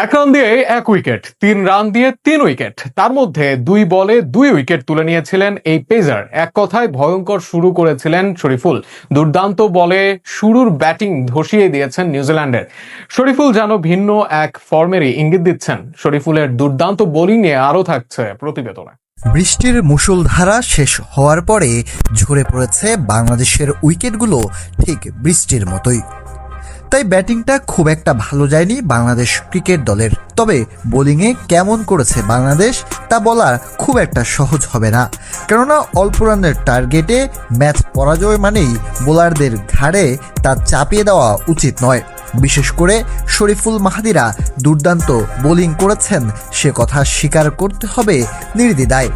এক রান দিয়ে 1 wicket, 3 run দিয়ে 3 উইকেট, তার মধ্যে 2 বলে 2 উইকেট তুলে নিয়েছিলেন এই পেসার। এক কথায় ভয়ঙ্কর শুরু করেছিলেন শরীফুল। দুর্দান্ত বলে শুরুর ব্যাটিং ধসিয়ে দিয়েছেন নিউজিল্যান্ডের। শরীফুল যেন ভিন্ন এক ফর্মেরই ইঙ্গিত দিচ্ছেন। শরীফুলের দুর্দান্ত বোলিং নিয়ে আরও থাকছে প্রতিবেদনে। বৃষ্টির মুষলধারা শেষ হওয়ার পরে ঝরে পড়েছে বাংলাদেশের উইকেটগুলো ঠিক বৃষ্টির মতোই। তাই ব্যাটিংটা খুব একটা ভালো যায়নি বাংলাদেশ ক্রিকেট দলের। তবে বোলিংয়ে কেমন করেছে বাংলাদেশ তা বলা খুব একটা সহজ হবে না, কেননা অল্প রানের টার্গেটে ম্যাচ পরাজয় মানেই বোলারদের ঘাড়ে তা চাপিয়ে দেওয়া উচিত নয়। বিশেষ করে শরীফুল মাহাদিরা দুর্দান্ত বোলিং করেছেন, সে কথা স্বীকার করতে হবে নির্দ্বিধায়।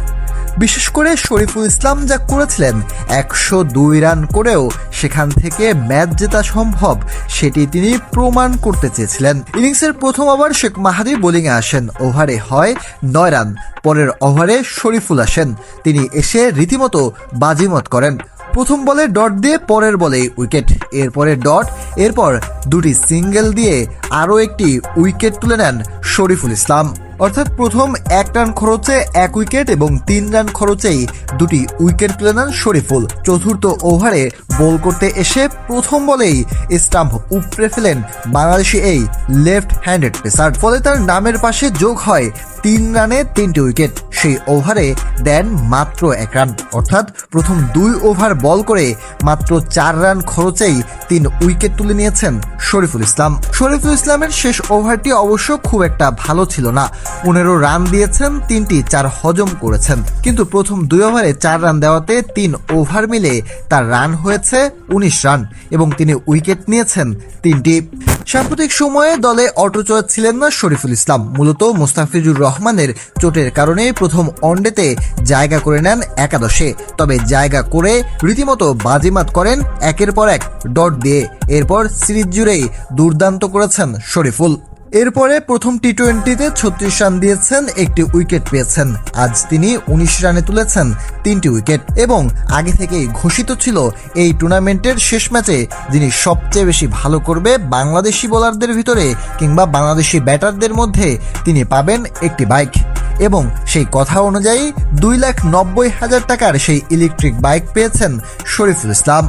বিশেষ করে শরীফুল ইসলাম যা করেছিলেন, 102 রান করেও সেখান থেকে ম্যাচ জেতা সম্ভব সেটি তিনি প্রমাণ করতে চেয়েছিলেন। ইনিংসের প্রথম ওভার শেখ মাহাদি বোলিংয়ে আসেন, ওভারে হয় 9 রান। পরের ওভারে শরীফুল আসেন, তিনি এসে রীতিমতো বাজিমত করেন। প্রথম বলে ডট দিয়ে পরের বলে উইকেট, এরপরে ডট, এরপর দুটি সিঙ্গেল দিয়ে আরও একটি উইকেট তুলে নেন শরীফুল ইসলাম। অর্থাৎ প্রথম 1 রান খরচে 1 উইকেট এবং 3 রান খরচেই দুটি উইকেট তুলে নেন শরীফুল। চতুর্থ ওভারে বল করতে এসে প্রথম বলেই স্টাম্প উপড়ে ফেলেন বাংলাদেশি এই লেফট হ্যান্ডেড পেসার। ফলে তার নামের পাশে যোগ হয় 3 রানে 3টি উইকেট। সেই ওভারে দেন মাত্র 1 রান, অর্থাৎ প্রথম 2 ওভার বল করে মাত্র 4 রান খরচেই 3 উইকেট তুলে নিয়েছেন শরীফুল ইসলাম। শরীফুল ইসলামের শেষ ওভারটি অবশ্য খুব একটা ভালো ছিল না। 15 রান দিয়েছেন, 3টি 4 হজম করেছেন, কিন্তু প্রথম 2 ওভারে 4 রান দেওয়াতে 3 ওভার মিলে তার রান হয়েছে 19 রান এবং তিনি উইকেট নিয়েছেন 3টি। সাম্প্রতিক সময়ে দলে অটোচয় ছিলেন না শরীফুল ইসলাম। মূলত মোস্তাফিজুর রহমানের চোটের কারণে প্রথম ওয়ানডেতে জায়গা করে নেন একাদশে। তবে জায়গা করে রীতিমতো বাজিমাত করেন একের পর এক ডট দিয়ে। এরপর সিরিজ জুড়েই দুর্দান্ত করেছেন শরীফুল। এরপরে প্রথম টি-20তে 36 রান দিয়েছেন, 1টি উইকেট পেয়েছেন। আজ তিনি 19 রানে তুলেছেন 3টি উইকেট এবং আগে থেকেই ঘোষিত ছিল এই টুর্নামেন্টের শেষ ম্যাচে যিনি সবচেয়ে বেশি ভালো করবে বাংলাদেশি বোলারদের ভিতরে কিংবা বাংলাদেশি ব্যাটারদের মধ্যে তিনি পাবেন একটি বাইক। এবং সেই কথা অনুযায়ী 2,90,000 টাকার সেই ইলেকট্রিক বাইক পেয়েছেন শরীফুল ইসলাম।